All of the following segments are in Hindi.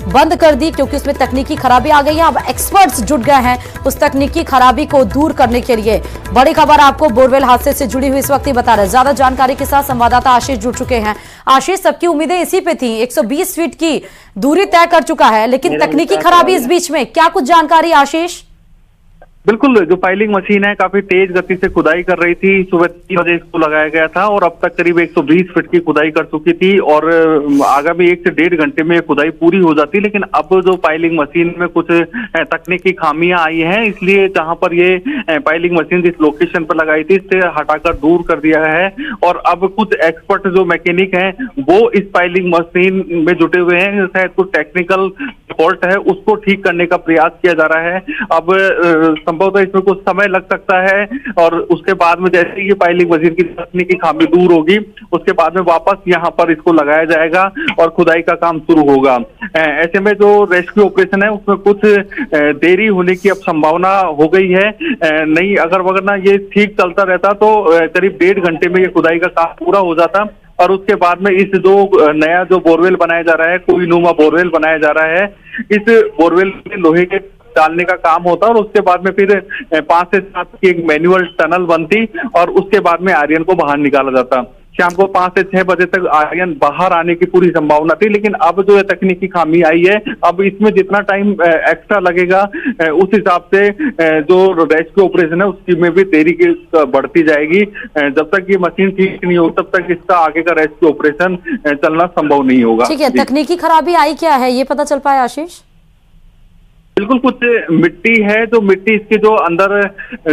बंद कर दी क्योंकि उसमें तकनीकी खराबी आ गई है। अब एक्सपर्ट्स जुट गए हैं उस तकनीकी खराबी को दूर करने के लिए। बड़ी खबर आपको बोरवेल हादसे से जुड़ी हुई इस वक्त ही बता रहे हैं। ज्यादा जानकारी के साथ संवाददाता आशीष जुड़ चुके हैं। आशीष, सबकी उम्मीदें इसी पे थी, 120 फीट की दूरी तय कर चुका है, लेकिन तकनीकी खराबी इस बीच में, क्या कुछ जानकारी आशीष? बिल्कुल, जो पाइलिंग मशीन है काफी तेज गति से खुदाई कर रही थी। सुबह 3 बजे इसको लगाया गया था और अब तक करीब 120 फीट की खुदाई कर चुकी थी और आगामी 1 से 1.5 घंटे में खुदाई पूरी हो जाती। लेकिन अब जो पाइलिंग मशीन में कुछ तकनीकी खामियां आई हैं, इसलिए जहां पर ये पाइलिंग मशीन जिस लोकेशन पर लगाई थी इससे हटाकर दूर कर दिया है और अब कुछ एक्सपर्ट जो मैकेनिक हैं वो इस पाइलिंग मशीन में जुटे हुए हैं। शायद कुछ टेक्निकल फॉल्ट है उसको ठीक करने का प्रयास किया जा रहा है। अब संभवतः इसमें कुछ समय लग सकता है और उसके बाद में जैसे ही पाइलिंग मशीन की तकनीकी खामी दूर होगी उसके बाद में वापस यहाँ पर इसको लगाया जाएगा और खुदाई का काम शुरू होगा। ऐसे में जो रेस्क्यू ऑपरेशन है उसमें कुछ देरी होने की अब संभावना हो गई है। नहीं, अगर वरना ये ठीक चलता रहता तो करीब 1.5 घंटे में ये खुदाई का काम पूरा हो जाता और उसके बाद में इस जो नया जो बोरवेल बनाया जा रहा है, कोहिनूमा बोरवेल बनाया जा रहा है, इस बोरवेल में लोहे के डालने का काम होता और उसके बाद में फिर 5 से 7 की एक मैनुअल टनल बनती और उसके बाद में आर्यन को बाहर निकाला जाता। शाम को 5 से 6 बजे तक आर्यन बाहर आने की पूरी संभावना थी, लेकिन अब जो तकनीकी खामी आई है, अब इसमें जितना टाइम एक्स्ट्रा लगेगा उस हिसाब से जो रेस्क्यू ऑपरेशन है उसकी में भी देरी बढ़ती जाएगी। जब तक ये मशीन ठीक नहीं हो तब तक इसका आगे का रेस्क्यू ऑपरेशन चलना संभव नहीं होगा। ठीक है, तकनीकी खराबी आई क्या है ये पता चल पाया आशीष? बिल्कुल, कुछ मिट्टी है, जो मिट्टी इसके जो अंदर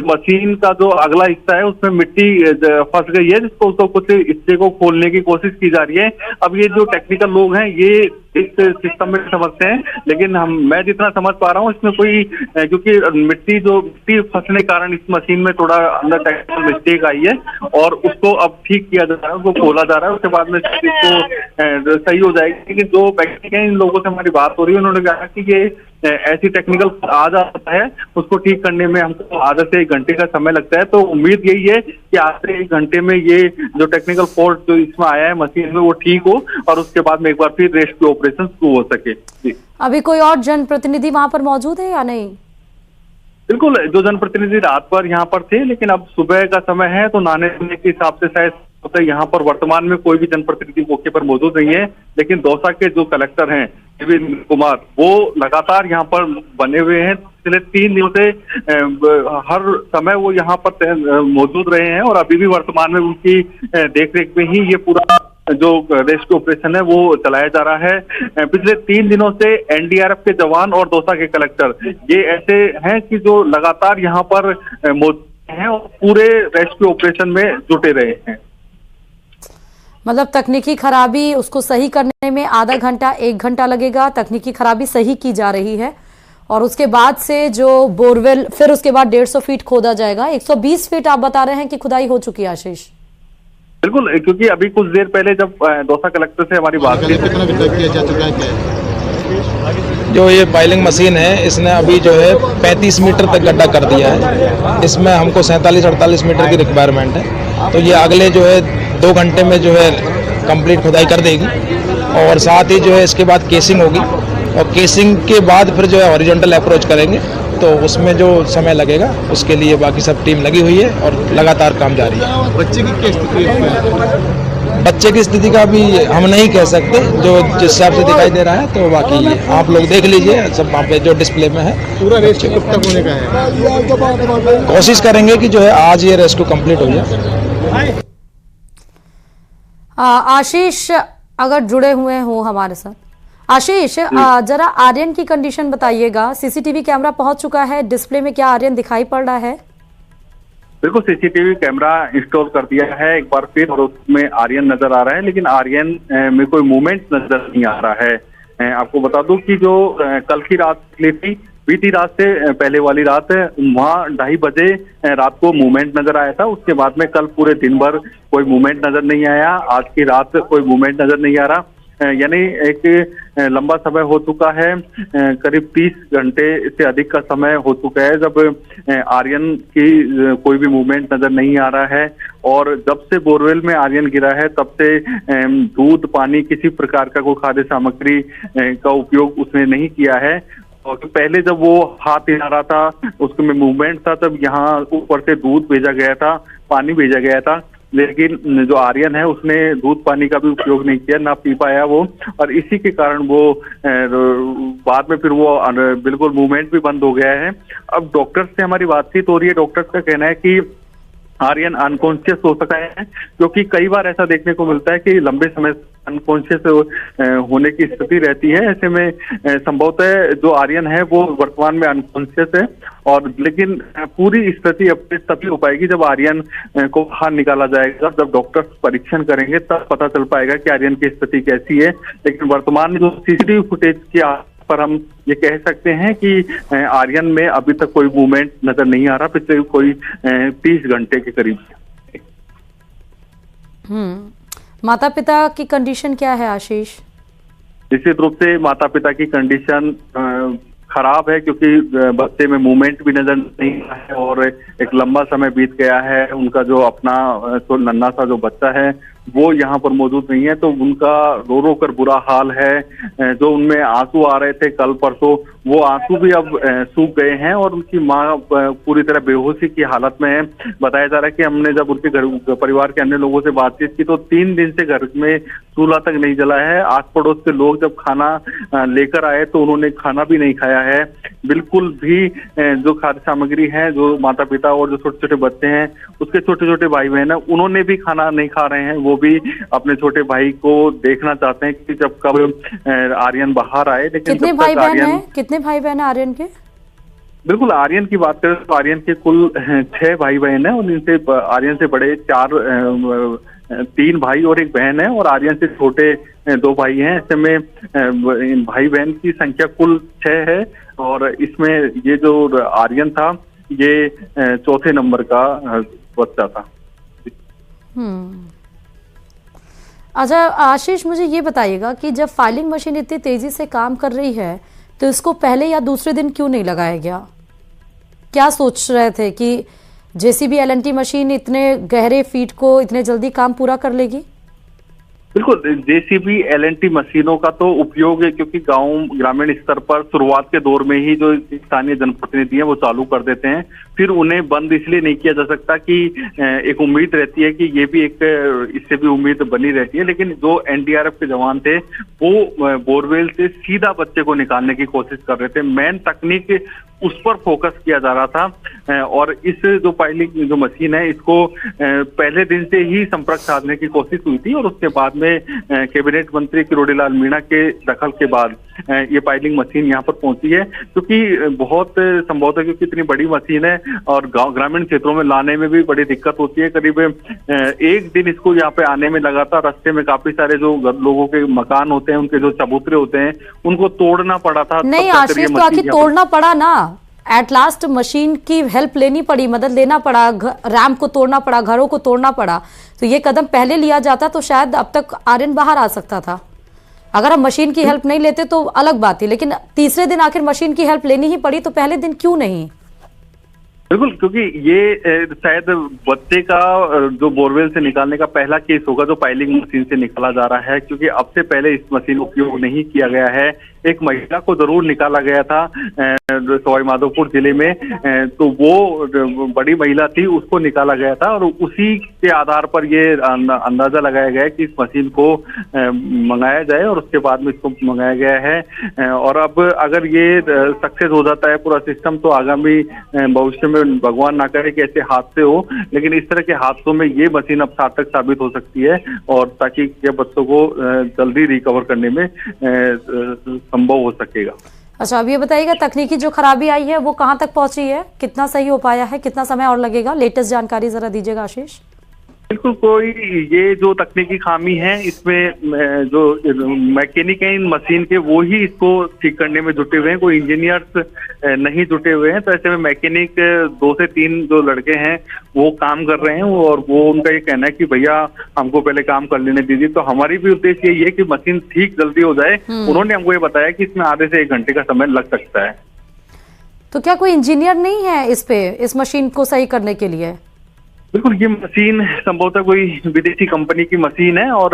मशीन का जो अगला हिस्सा है उसमें मिट्टी फंस गई है, जिसको तो कुछ हिस्से को खोलने की कोशिश की जा रही है। अब ये जो टेक्निकल लोग हैं ये इस सिस्टम में समझते हैं, लेकिन मैं जितना समझ पा रहा हूँ इसमें कोई, क्योंकि मिट्टी फंसने के कारण इस मशीन में थोड़ा अंदर टेक्निकल मिस्टेक आई है और उसको अब ठीक किया जा रहा है, उसको खोला जा रहा है, उसके बाद में इसको सही हो जाएगी। लेकिन जो मैकेनिक है इन लोगों से हमारी बात हो रही है, उन्होंने कहा कि ये ऐसी टेक्निकल आ जाता है उसको ठीक करने में हमको आधा से 1 घंटे का समय लगता है। तो उम्मीद यही है कि आधे से 1 घंटे में ये जो टेक्निकल फॉल्ट जो इसमें आया है मशीन में वो ठीक हो और उसके बाद में एक बार फिर रेस्क्यू ऑपरेशन शुरू हो सके। जी, अभी कोई और जनप्रतिनिधि वहां पर मौजूद है या नहीं? बिल्कुल, जो जनप्रतिनिधि रात पर यहाँ पर थे, लेकिन अब सुबह का समय है तो नहाने धोने के हिसाब से शायद यहाँ पर वर्तमान में कोई भी जनप्रतिनिधि मौके पर मौजूद नहीं है। लेकिन दौसा के जो कलेक्टर हैं विपिन कुमार, वो लगातार यहाँ पर बने हुए हैं। पिछले 3 दिनों से हर समय वो यहाँ पर मौजूद रहे हैं और अभी भी वर्तमान में उनकी देखरेख में ही ये पूरा जो रेस्क्यू ऑपरेशन है वो चलाया जा रहा है। पिछले 3 दिनों से एनडीआरएफ के जवान और दौसा के कलेक्टर ये ऐसे हैं कि जो लगातार यहाँ पर मौजूद हैं और पूरे रेस्क्यू ऑपरेशन में जुटे रहे हैं। मतलब तकनीकी खराबी उसको सही करने में आधा घंटा 1 घंटा लगेगा, तकनीकी खराबी सही की जा रही है और उसके बाद से जो बोरवेल फिर उसके बाद 150 फीट खोदा जाएगा। 120 फीट आप बता रहे हैं कि खुदाई हो चुकी है आशीष? बिल्कुल, क्योंकि अभी कुछ देर पहले जब दौसा कलेक्टर से हमारी बात हुई, जो ये पाइलिंग मशीन है इसने अभी जो है 35 मीटर तक गड्ढा कर दिया है। इसमें हमको 47-48 मीटर की रिक्वायरमेंट है, तो ये अगले जो है 2 घंटे में जो है कंप्लीट खुदाई कर देगी और साथ ही जो है इसके बाद केसिंग होगी और केसिंग के बाद फिर जो है हॉरिजॉन्टल अप्रोच करेंगे, तो उसमें जो समय लगेगा उसके लिए बाकी सब टीम लगी हुई है और लगातार काम जारी है। बच्चे की क्या स्थिति है? बच्चे की स्थिति का भी हम नहीं कह सकते, जो जिस हिसाब से दिखाई दे रहा है, तो बाकी आप लोग देख लीजिए सब वहाँ पे जो डिस्प्ले में है। पूरा रेस्क्यू कब तक होने का है? कोशिश करेंगे कि जो है आज ये रेस्क्यू कंप्लीट हो जाए। आशीष अगर जुड़े हुए हो हमारे साथ, आशीष जरा आर्यन की कंडीशन बताइएगा। सीसीटीवी कैमरा पहुंच चुका है, डिस्प्ले में क्या आर्यन दिखाई पड़ रहा है? बिल्कुल, सीसीटीवी कैमरा इंस्टॉल कर दिया है एक बार फिर और उसमें आर्यन नजर आ रहा है, लेकिन आर्यन में कोई मूवमेंट नजर नहीं आ रहा है। आपको बता दूं कि जो कल की रात निकली थी, बीती रात से पहले वाली रात, वहाँ 2:30 बजे रात को मूवमेंट नजर आया था। उसके बाद में कल पूरे दिन भर कोई मूवमेंट नजर नहीं आया। आज की रात कोई मूवमेंट नजर नहीं आ रहा। यानी एक लंबा समय हो चुका है, करीब 30 घंटे से अधिक का समय हो चुका है जब आर्यन की कोई भी मूवमेंट नजर नहीं आ रहा है। और जब से बोरवेल में आर्यन गिरा है तब से दूध, पानी, किसी प्रकार का कोई खाद्य सामग्री का उपयोग उसने नहीं किया है। और पहले जब वो हाथ हिला रहा था, उसमें मूवमेंट था, तब यहाँ ऊपर से दूध भेजा गया था, पानी भेजा गया था, लेकिन जो आर्यन है उसने दूध पानी का भी उपयोग नहीं किया, ना पी पाया वो। और इसी के कारण वो बाद में फिर वो बिल्कुल मूवमेंट भी बंद हो गया है। अब डॉक्टर्स से हमारी बातचीत हो रही है, डॉक्टर्स का कहना है कि आर्यन अनकॉन्शियस हो सका है, क्योंकि कई बार ऐसा देखने को मिलता है कि लंबे समय अनकॉन्शियस होने की स्थिति रहती है। ऐसे में संभवतः जो आर्यन है वो वर्तमान में अनकॉन्शियस है, और लेकिन पूरी स्थिति अपने तभी हो पाएगी जब आर्यन को बाहर निकाला जाएगा, जब डॉक्टर्स परीक्षण करेंगे तब पता चल पाएगा कि आर्यन की स्थिति कैसी है। लेकिन वर्तमान में जो सीसीटीवी फुटेज की पर हम ये कह सकते हैं कि आर्यन में अभी तक कोई मूवमेंट नजर नहीं आ रहा, पिछले कोई 30 घंटे के करीब। माता पिता की कंडीशन क्या है आशीष? निश्चित रूप से माता पिता की कंडीशन खराब है, क्योंकि बच्चे में मूवमेंट भी नजर नहीं आ रहा है और एक लंबा समय बीत गया है। उनका जो अपना तो नन्हा सा जो बच्चा है वो यहाँ पर मौजूद नहीं है, तो उनका रो रो कर बुरा हाल है। जो उनमें आंसू आ रहे थे कल परसों, वो आंसू भी अब सूख गए हैं और उनकी माँ पूरी तरह बेहोशी की हालत में है। बताया जा रहा है कि हमने जब उनके घर परिवार के अन्य लोगों से बातचीत की तो 3 दिन से घर में चूल्हा तक नहीं जला है। आस पड़ोस के लोग जब खाना लेकर आए तो उन्होंने खाना भी नहीं खाया है। बिल्कुल भी जो खाद्य सामग्री है, जो माता पिता और जो छोटे छोटे बच्चे हैं, उसके छोटे छोटे भाई बहन है, उन्होंने भी खाना नहीं खा रहे हैं। वो भी अपने छोटे भाई को देखना चाहते हैं कि जब कब आर्यन बाहर आए। लेकिन कितने भाई बहन हैं? कितने भाई बहन है आर्यन के? बिल्कुल, आर्यन की बात करें तो आर्यन के कुल 6 भाई बहन है, और इनसे आर्यन से बड़े 3 भाई और 1 बहन है, और आर्यन से छोटे 2 भाई हैं। ऐसे में भाई बहन की संख्या कुल 6 है, और इसमें ये जो आर्यन था ये 4थे नंबर का बच्चा था। अच्छा आशीष, मुझे ये बताइएगा कि जब फाइलिंग मशीन इतनी तेजी से काम कर रही है तो इसको पहले या दूसरे दिन क्यों नहीं लगाया गया? क्या सोच रहे थे कि जेसीबी एलएनटी मशीन इतने गहरे फीट को इतने जल्दी काम पूरा कर लेगी? बिल्कुल, जेसीबी एलएनटी मशीनों का तो उपयोग है, क्योंकि गांव ग्रामीण स्तर पर शुरुआत के दौर में ही जो स्थानीय जनप्रतिनिधि हैं वो चालू कर देते हैं। फिर उन्हें बंद इसलिए नहीं किया जा सकता कि एक उम्मीद रहती है कि ये भी एक इससे भी उम्मीद बनी रहती है। लेकिन जो एनडीआरएफ के जवान थे वो बोरवेल से सीधा बच्चे को निकालने की कोशिश कर रहे थे। मेन तकनीक उस पर फोकस किया जा रहा था, और इस जो पाइलिंग जो मशीन है इसको पहले दिन से ही संपर्क साधने की कोशिश हुई थी, और उसके बाद में कैबिनेट मंत्री किरोड़ीलाल मीणा के दखल के बाद ये पाइलिंग मशीन यहाँ पर पहुंची है। क्योंकि बहुत संभवतः क्योंकि इतनी बड़ी मशीन है और गांव ग्रामीण क्षेत्रों में लाने में भी बड़ी दिक्कत होती है। करीब 1 दिन इसको यहाँ पे आने में लगा था। रास्ते में काफी सारे जो लोगों के मकान होते हैं, उनके जो चबूतरे होते हैं, उनको तोड़ना पड़ा था। नहीं आशीष, तो आखिर तोड़ना पड़ा ना, एट लास्ट मशीन की हेल्प लेनी पड़ी, मदद लेना पड़ा, रैम्प को तोड़ना पड़ा, घरों को तोड़ना पड़ा। तो ये कदम पहले लिया जाता तो शायद अब तक आर्यन बाहर आ सकता था। अगर हम मशीन की हेल्प नहीं लेते तो अलग बात थी, लेकिन तीसरे दिन आखिर मशीन की हेल्प लेनी ही पड़ी, तो पहले दिन क्यों नहीं? बिल्कुल, क्योंकि ये शायद बच्चे का जो बोरवेल से निकालने का पहला केस होगा जो पाइलिंग मशीन से निकाला जा रहा है, क्योंकि अब से पहले इस मशीन का उपयोग नहीं किया गया है। एक महिला को जरूर निकाला गया था सवाई माधोपुर जिले में, तो वो बड़ी महिला थी, उसको निकाला गया था, और उसी के आधार पर ये अंदाजा लगाया गया है कि इस मशीन को मंगाया जाए, और उसके बाद में इसको मंगाया गया है। और अब अगर ये सक्सेस हो जाता है पूरा सिस्टम, तो आगामी भविष्य में भगवान ना करे कि ऐसे हादसे हो, लेकिन इस तरह के हादसों में ये मशीन अब सार्थक साबित हो सकती है, और ताकि ये बच्चों को जल्दी रिकवर करने में संभव हो सकेगा। अच्छा, अब ये बताइएगा तकनीकी जो खराबी आई है वो कहां तक पहुंची है, कितना सही हो पाया है, कितना समय और लगेगा? लेटेस्ट जानकारी जरा दीजिएगा आशीष। बिल्कुल कोई ये जो तकनीकी खामी है इसमें जो मैकेनिक है इन मशीन के वो ही इसको ठीक करने में जुटे हुए हैं, कोई इंजीनियर्स नहीं जुटे हुए हैं। तो ऐसे में मैकेनिक 2 से 3 जो लड़के हैं वो काम कर रहे हैं और वो उनका ये कहना है कि भैया हमको पहले काम कर लेने दीजिए। तो हमारी भी उद्देश्य यही है कि मशीन ठीक जल्दी हो जाए। उन्होंने हमको ये बताया कि इसमें आधे से 1 घंटे का समय लग सकता है। तो क्या कोई इंजीनियर नहीं है इस मशीन को सही करने के लिए? बिल्कुल, ये मशीन संभवतः कोई विदेशी कंपनी की मशीन है और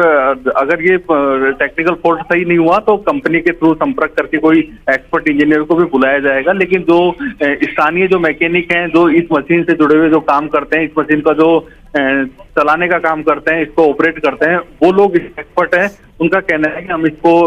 अगर ये टेक्निकल फॉल्ट सही नहीं हुआ तो कंपनी के थ्रू संपर्क करके कोई एक्सपर्ट इंजीनियर को भी बुलाया जाएगा। लेकिन जो स्थानीय जो मैकेनिक हैं जो इस मशीन से जुड़े हुए जो काम करते हैं, इस मशीन का जो चलाने का काम करते हैं, इसको ऑपरेट करते हैं, वो लोग एक्सपर्ट हैं। उनका कहना है कि हम इसको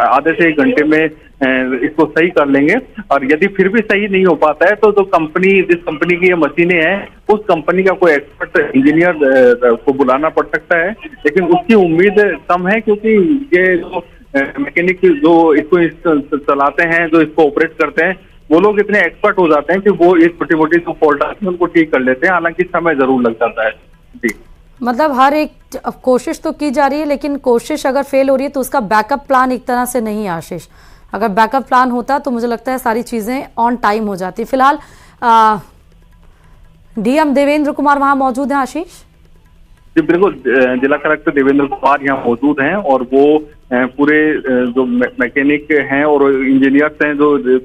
आधे से 1 घंटे में इसको सही कर लेंगे और यदि फिर भी सही नहीं हो पाता है तो जो कंपनी जिस कंपनी की ये मशीनें हैं उस कंपनी का कोई एक्सपर्ट इंजीनियर को बुलाना पड़ सकता है। लेकिन उसकी उम्मीद कम है क्योंकि ये जो मैकेनिक जो इसको चलाते हैं, जो इसको ऑपरेट करते हैं, वो लोग इतने एक्सपर्ट हो जाते हैं कि वो एक छोटी मोटी जो फॉल्ट आती है उनको ठीक कर लेते हैं। हालांकि समय जरूर लग जाता है। जी, मतलब हर एक कोशिश तो की जा रही है, लेकिन कोशिश अगर फेल हो रही है तो उसका बैकअप प्लान एक तरह से नहीं है आशीष। अगर बैकअप प्लान होता तो मुझे लगता है सारी चीजें ऑन टाइम हो जाती। फिलहाल डीएम देवेंद्र कुमार वहां मौजूद हैं आशीष? जी बिल्कुल, जिला कलेक्टर देवेंद्र कुमार यहाँ मौजूद हैं और वो पूरे जो मैकेनिक हैं और इंजीनियर्स हैं, जो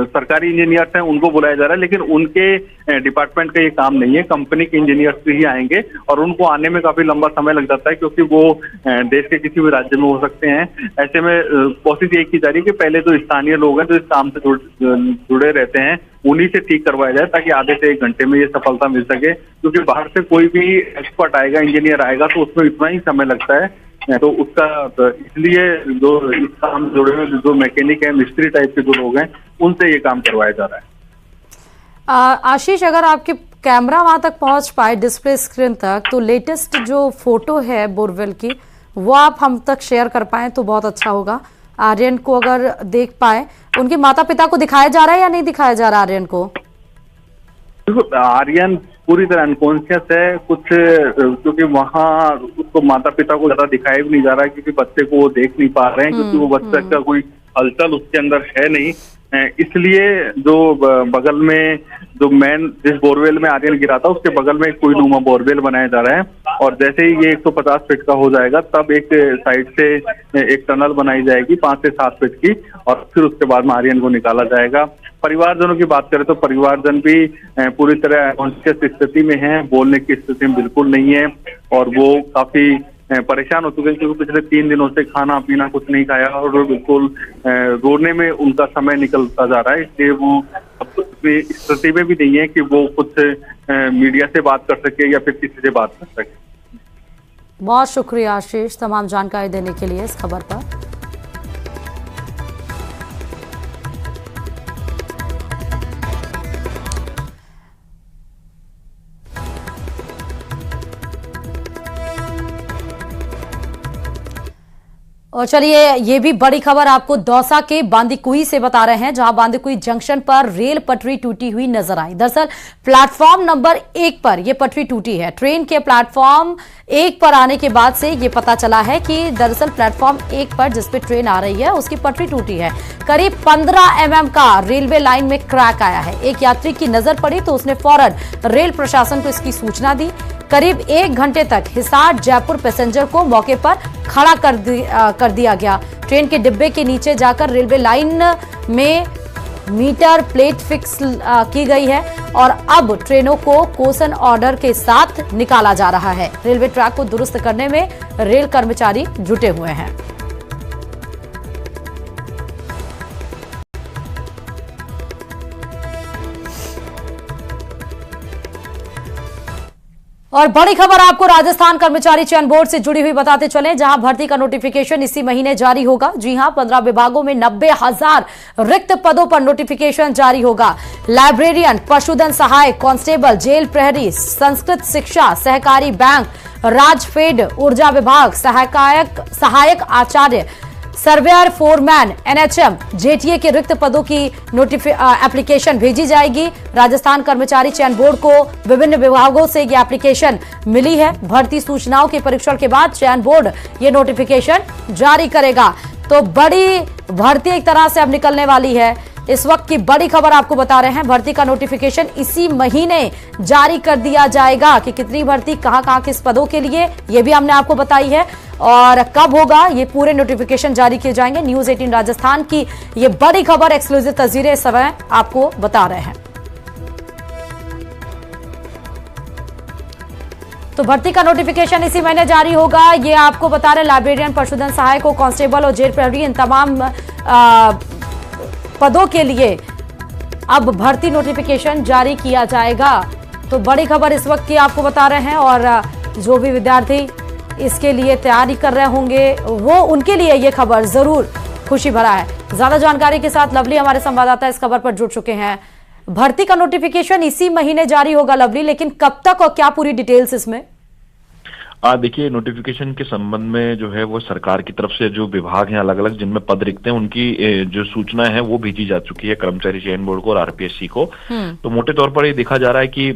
सरकारी इंजीनियर्स हैं, उनको बुलाया जा रहा है। लेकिन उनके डिपार्टमेंट का ये काम नहीं है, कंपनी के इंजीनियर्स ही आएंगे और उनको आने में काफी लंबा समय लग जाता है क्योंकि वो देश के किसी भी राज्य में हो सकते हैं। ऐसे में कोशिश ये की जा रही है कि पहले जो स्थानीय लोग हैं जो इस काम से जुड़े रहते हैं उन्हीं से ठीक करवाया जाए ताकि आधे से 1 घंटे में ये सफलता मिल सके। क्योंकि बाहर से कोई भी एक्सपर्ट आएगा, इंजीनियर आएगा तो उसमें इतना ही समय लगता है। तो उसका इसलिए जो इस काम से जुड़े हुए जो मैकेनिक है, मिस्त्री टाइप के जो लोग हैं, उनसे ये काम करवाया जा रहा है। आशीष, अगर आपके कैमरा वहां तक पहुंच पाए डिस्प्ले स्क्रीन तक, तो लेटेस्ट जो फोटो है बोरवेल की वो आप हम तक शेयर कर पाए तो बहुत अच्छा होगा। आर्यन को अगर देख पाए, उनके माता पिता को दिखाया जा रहा है या नहीं दिखाया जा रहा आर्यन को? बिल्कुल, आर्यन पूरी तरह अनकॉन्शियस है कुछ, क्योंकि वहाँ उसको माता पिता को ज्यादा दिखाया भी नहीं जा रहा है क्योंकि बच्चे को वो देख नहीं पा रहे हैं क्योंकि वो बच्चे का कोई हलचल उसके अंदर है नहीं। इसलिए जो बगल में जो मेन जिस बोरवेल में आर्यन गिरा था उसके बगल में एक कोहिनूमा बोरवेल बनाया जा रहा है और जैसे ही ये 150 फीट का हो जाएगा तब एक साइड से एक टनल बनाई जाएगी 5 से 7 फीट की और फिर उसके बाद में आर्यन को निकाला जाएगा। परिवारजनों की बात करें तो परिवारजन भी पूरी तरह कॉन्शियस स्थिति में है, बोलने की स्थिति में बिल्कुल नहीं है और वो काफी परेशान हो चुके हैं क्योंकि पिछले 3 दिनों से खाना पीना कुछ नहीं खाया और वो बिल्कुल रोने में उनका समय निकलता जा रहा है। इसलिए वो अपनी स्थिति में भी नहीं है कि वो कुछ मीडिया से बात कर सके या फिर किसी से बात कर सके। बहुत शुक्रिया आशीष तमाम जानकारी देने के लिए इस खबर पर। और चलिए ये भी बड़ी खबर आपको दौसा के बांदीकुई से बता रहे हैं, जहां बांदीकुई जंक्शन पर रेल पटरी टूटी हुई नजर आई। दरअसल प्लेटफॉर्म नंबर 1 पर यह पटरी टूटी है। ट्रेन के प्लेटफॉर्म 1 पर आने के बाद से ये पता चला है कि दरअसल प्लेटफॉर्म 1 पर जिस पे ट्रेन आ रही है उसकी पटरी टूटी है। करीब 15 mm का रेलवे लाइन में क्रैक आया है। एक यात्री की नजर पड़ी तो उसने फौरन रेल प्रशासन को इसकी सूचना दी। करीब 1 घंटे तक हिसार जयपुर पैसेंजर को मौके पर खड़ा कर दिया गया। ट्रेन के डिब्बे के नीचे जाकर रेलवे लाइन में मीटर प्लेट फिक्स की गई है और अब ट्रेनों को कोसन ऑर्डर के साथ निकाला जा रहा है। रेलवे ट्रैक को दुरुस्त करने में रेल कर्मचारी जुटे हुए हैं। और बड़ी खबर आपको राजस्थान कर्मचारी चयन बोर्ड से जुड़ी हुई बताते चलें, जहां भर्ती का नोटिफिकेशन इसी महीने जारी होगा। जी हां, 15 विभागों में 90,000 रिक्त पदों पर नोटिफिकेशन जारी होगा। लाइब्रेरियन, पशुधन सहायक, कांस्टेबल, जेल प्रहरी, संस्कृत शिक्षा, सहकारी बैंक, राजफेड, ऊर्जा विभाग, सहायक आचार्य, सर्वेयर फोरमैन एनएचएम जेटीए के रिक्त पदों की एप्लीकेशन भेजी जाएगी। राजस्थान कर्मचारी चयन बोर्ड को विभिन्न विभागों से ये एप्लीकेशन मिली है। भर्ती सूचनाओं के परीक्षण के बाद चयन बोर्ड ये नोटिफिकेशन जारी करेगा। तो बड़ी भर्ती एक तरह से अब निकलने वाली है। इस वक्त की बड़ी खबर आपको बता रहे हैं, भर्ती का नोटिफिकेशन इसी महीने जारी कर दिया जाएगा कि कितनी भर्ती कहां किस पदों के लिए, ये भी हमने आपको बताई है। और कब होगा ये पूरे नोटिफिकेशन जारी किए जाएंगे। न्यूज 18 राजस्थान की ये बड़ी खबर, एक्सक्लूसिव तस्वीरें इस समय आपको बता रहे हैं। तो भर्ती का नोटिफिकेशन इसी महीने जारी होगा, ये आपको बता रहे। लाइब्रेरियन, पशुधन सहायक, कांस्टेबल और जेल प्रहरी, इन तमाम पदों के लिए अब भर्ती नोटिफिकेशन जारी किया जाएगा। तो बड़ी खबर इस वक्त की आपको बता रहे हैं। और जो भी विद्यार्थी इसके लिए तैयारी कर रहे होंगे वो उनके लिए ये खबर जरूर खुशी भरा है। ज्यादा जानकारी के साथ लवली हमारे संवाददाता इस खबर पर जुड़ चुके हैं। भर्ती का नोटिफिकेशन इसी महीने जारी होगा लवली, लेकिन कब तक और क्या पूरी डिटेल्स इसमें? देखिए, नोटिफिकेशन के संबंध में जो है वो सरकार की तरफ से जो विभाग हैं अलग अलग जिनमें पद रिक्त हैं उनकी जो सूचना है वो भेजी जा चुकी है कर्मचारी चयन बोर्ड को और आरपीएससी को। तो मोटे तौर पर ये देखा जा रहा है कि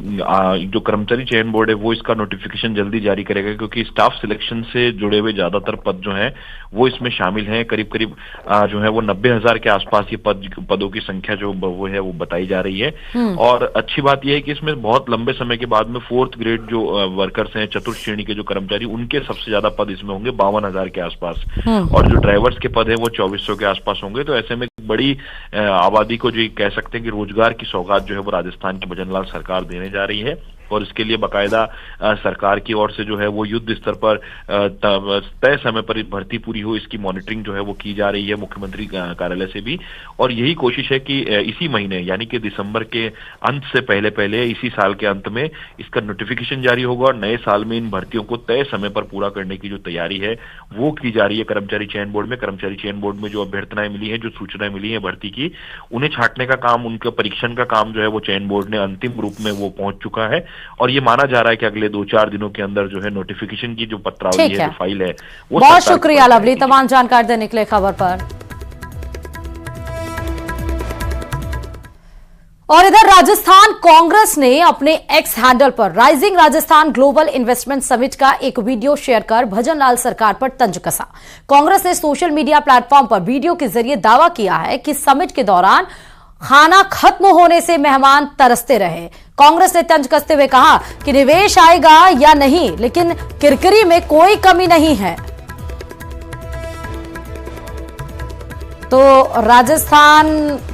जो कर्मचारी चयन बोर्ड है वो इसका नोटिफिकेशन जल्दी जारी करेगा, क्योंकि स्टाफ सिलेक्शन से जुड़े हुए ज्यादातर पद जो हैं वो इसमें शामिल हैं। करीब करीब जो है वो 90,000 के आसपास ये पदों की संख्या जो वो है वो बताई जा रही है। और अच्छी बात यह है कि इसमें बहुत लंबे समय के बाद में 4th ग्रेड जो वर्कर्स हैं, चतुर्थ श्रेणी के जो कर्मचारी, उनके सबसे ज्यादा पद इसमें होंगे 52,000 के आसपास। और जो ड्राइवर्स के पद है वो 2400 के आसपास होंगे। तो ऐसे में बड़ी आबादी को जो कह सकते हैं कि रोजगार की सौगात जो है वो राजस्थान की भजनलाल सरकार देने जा रही है। और इसके लिए बाकायदा सरकार की ओर से जो है वो युद्ध स्तर पर तय समय पर भर्ती पूरी हो इसकी मॉनिटरिंग जो है वो की जा रही है मुख्यमंत्री कार्यालय से भी। और यही कोशिश है कि इसी महीने यानी कि दिसंबर के अंत से पहले इसी साल के अंत में इसका नोटिफिकेशन जारी होगा और नए साल में इन भर्तियों को तय समय पर पूरा करने की जो तैयारी है वो की जा रही है कर्मचारी चयन बोर्ड में। कर्मचारी चयन बोर्ड में जो अभ्यर्थनाएं मिली है, जो सूचनाएं मिली है भर्ती की, उन्हें छांटने का काम, उनका परीक्षण का काम जो है वो चयन बोर्ड ने अंतिम रूप में वो पहुंच चुका है। और ये माना जा रहा है कि अगले 2-4 दिनों के अंदर जो है नोटिफिकेशन की जो पत्रावली है, जो फाइल है वो। बहुत शुक्रिया लवली तमाम जानकारी देने के लिए खबर पर। और इधर राजस्थान कांग्रेस ने अपने एक्स हैंडल पर rising Rajasthan global investment summit का एक वीडियो शेयर कर भजनलाल सरकार पर तंज कसा। कांग्रेस ने सोशल मीडिया प्लेटफॉर्म पर वीडियो के जरिए दावा किया है कि समिट के दौरान खाना खत्म होने से मेहमान तरसते रहे। कांग्रेस ने तंज कसते हुए कहा कि निवेश आएगा या नहीं, लेकिन किरकिरी में कोई कमी नहीं है। तो राजस्थान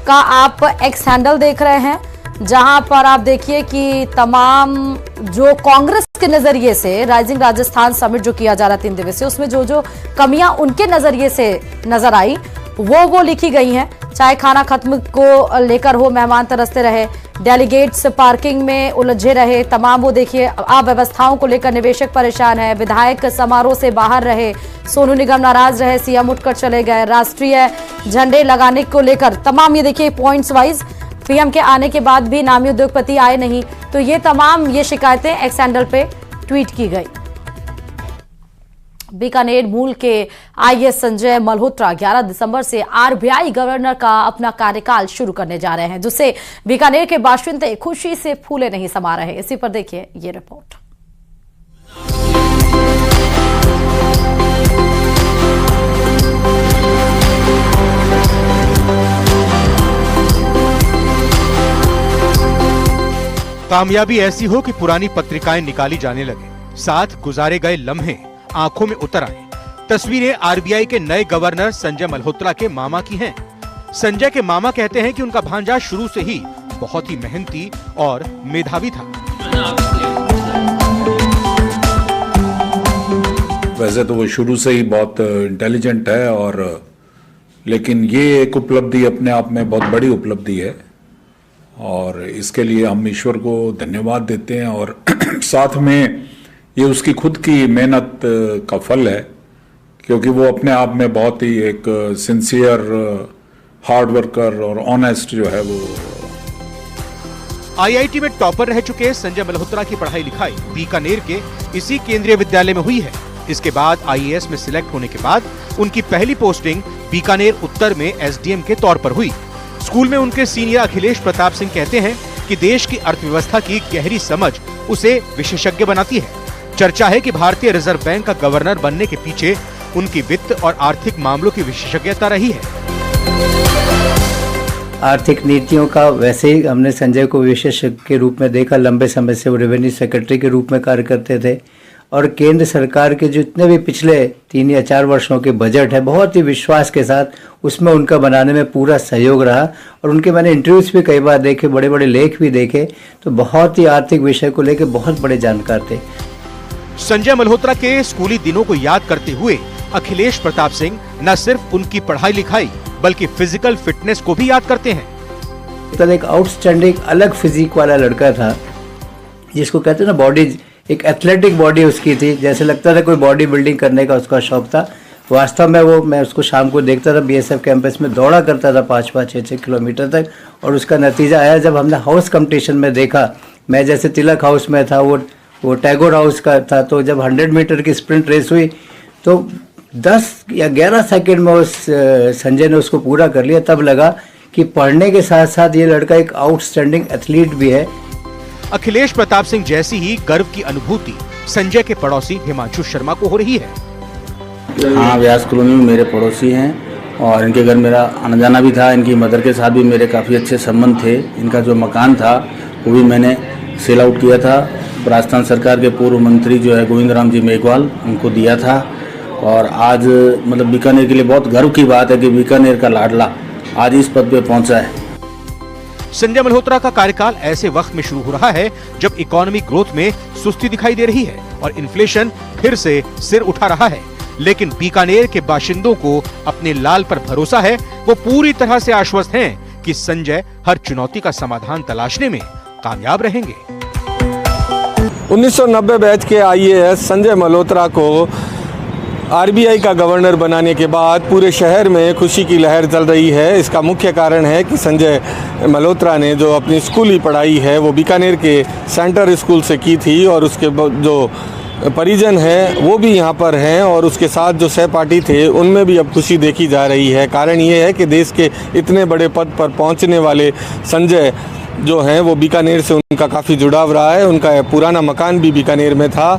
का आप एक्स हैंडल देख रहे हैं, जहां पर आप देखिए कि तमाम जो कांग्रेस के नजरिए से राइजिंग राजस्थान समिट जो किया जा रहा 3 दिवसीय, उसमें जो कमियां उनके नजरिए से नजर आई वो लिखी गई हैं। चाहे खाना खत्म को लेकर हो, मेहमान तरसते रहे, डेलीगेट्स पार्किंग में उलझे रहे, तमाम वो देखिए अव्यवस्थाओं को लेकर निवेशक परेशान है, विधायक समारोह से बाहर रहे, सोनू निगम नाराज रहे, सीएम उठकर चले गए, राष्ट्रीय झंडे लगाने को लेकर तमाम ये देखिए पॉइंट्स वाइज पीएम के आने के बाद भी नामी उद्योगपति आए नहीं। तो ये तमाम ये शिकायतें एक्स हैंडल पे ट्वीट की गई। बीकानेर मूल के आईएएस संजय मल्होत्रा 11 दिसंबर से आरबीआई गवर्नर का अपना कार्यकाल शुरू करने जा रहे हैं, जिससे बीकानेर के बाशिंदे खुशी से फूले नहीं समा रहे। इसी पर देखिए ये रिपोर्ट। कामयाबी ऐसी हो कि पुरानी पत्रिकाएं निकाली जाने लगे, साथ गुजारे गए लम्हे आंखों में उतर आए। तस्वीरें आरबीआई के नए गवर्नर संजय मल्होत्रा के मामा की हैं। संजय के मामा कहते हैं कि उनका भांजा शुरू से ही बहुत ही मेहनती और मेधावी था। वैसे तो वो शुरू से ही बहुत इंटेलिजेंट है, और लेकिन ये एक उपलब्धि अपने आप में बहुत बड़ी उपलब्धि है और इसके लिए हम ईश्वर को धन्यवाद देते हैं। और साथ में ये उसकी खुद की मेहनत का फल है, क्योंकि वो अपने आप में बहुत ही एक सिंसियर, हार्ड वर्कर और ऑनेस्ट जो है वो। आईआईटी में टॉपर रह चुके संजय मल्होत्रा की पढ़ाई लिखाई बीकानेर के इसी केंद्रीय विद्यालय में हुई है। इसके बाद आईएएस में सिलेक्ट होने के बाद उनकी पहली पोस्टिंग बीकानेर उत्तर में एसडीएम के तौर पर हुई। स्कूल में उनके सीनियर अखिलेश प्रताप सिंह कहते हैं कि देश की अर्थव्यवस्था की गहरी समझ उसे विशेषज्ञ बनाती है। चर्चा है कि भारतीय रिजर्व बैंक का गवर्नर बनने के पीछे उनकी वित्त और आर्थिक मामलों की विशेषज्ञता रही है। आर्थिक नीतियों का वैसे ही हमने संजय को विशेषज्ञ के रूप में देखा। लंबे समय से वो रेवेन्यू सेक्रेटरी के रूप में कार्य करते थे और केंद्र सरकार के जितने भी पिछले 3 या 4 वर्षों के बजट है, बहुत ही विश्वास के साथ उसमें उनका बनाने में पूरा सहयोग रहा। और उनके मैंने इंटरव्यूज भी कई बार देखे, बड़े बड़े लेख भी देखे, तो बहुत ही आर्थिक विषय को लेकर बहुत बड़े जानकार थे। संजय मल्होत्रा के स्कूली दिनों को याद करते हुए अखिलेश प्रताप सिंह न सिर्फ उनकी पढ़ाई लिखाई बल्कि फिजिकल फिटनेस को भी याद करते हैं। तो एक आउटस्टैंडिंग अलग फिजिक वाला लड़का था, जिसको कहते हैं ना बॉडी, एक एथलेटिक बॉडी उसकी थी, जैसे लगता था कोई बॉडी बिल्डिंग करने का उसका शौक था। वास्तव में मैं उसको शाम को देखता था, बीएसएफ कैंपस में दौड़ा करता था 5-5, 6-6 किलोमीटर तक। और उसका नतीजा आया जब हमने हाउस कंपटीशन में देखा। मैं जैसे तिलक हाउस में था, वो टैगोर हाउस का था, तो जब 100 मीटर की स्प्रिंट रेस हुई तो 10 या 11 सेकंड में संजय ने उसको पूरा कर लिया। तब लगा कि पढ़ने के साथ साथ ये लड़का एक आउटस्टैंडिंग एथलीट भी है। अखिलेश प्रताप सिंह जैसी ही गर्व की अनुभूति संजय के पड़ोसी हिमांशु शर्मा को हो रही है। हाँ, व्यास कॉलोनी में मेरे पड़ोसी हैं और इनके घर मेरा आना जाना भी था। इनकी मदर के साथ भी मेरे काफ़ी अच्छे संबंध थे। इनका जो मकान था वो भी मैंने सेल आउट किया था। राजस्थान सरकार के पूर्व मंत्री जो है गोविंद राम जी मेघवाल, उनको दिया था। और आज मतलब बीकानेर के लिए बहुत गर्व की बात है कि बीकानेर का लाडला आज इस पद पे पहुंचा है। संजय मल्होत्रा का कार्यकाल ऐसे वक्त में शुरू हो रहा है जब इकोनॉमिक ग्रोथ में सुस्ती दिखाई दे रही है और इन्फ्लेशन फिर से सिर उठा रहा है। लेकिन बीकानेर के बाशिंदों को अपने लाल पर भरोसा है। वो पूरी तरह से आश्वस्त हैं कि संजय हर चुनौती का समाधान तलाशने में कामयाब रहेंगे। 1990 बैच के आईएएस संजय मल्होत्रा को आरबीआई का गवर्नर बनाने के बाद पूरे शहर में खुशी की लहर चल रही है। इसका मुख्य कारण है कि संजय मल्होत्रा ने जो अपनी स्कूली पढ़ाई है वो बीकानेर के सेंटर स्कूल से की थी और उसके जो परिजन हैं वो भी यहाँ पर हैं और उसके साथ जो सहपाठी थे उनमें भी अब खुशी देखी जा रही है। कारण ये है कि देश के इतने बड़े पद पर पहुँचने वाले संजय जो हैं वो बीकानेर से उनका काफ़ी जुड़ाव रहा है। उनका पुराना मकान भी बीकानेर में था।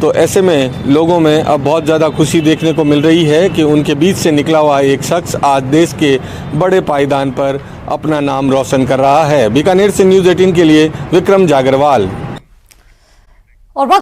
तो ऐसे में लोगों में अब बहुत ज़्यादा खुशी देखने को मिल रही है कि उनके बीच से निकला हुआ एक शख्स आज देश के बड़े पायदान पर अपना नाम रोशन कर रहा है। बीकानेर से न्यूज़ 18 के लिए विक्रम जागरवाल। और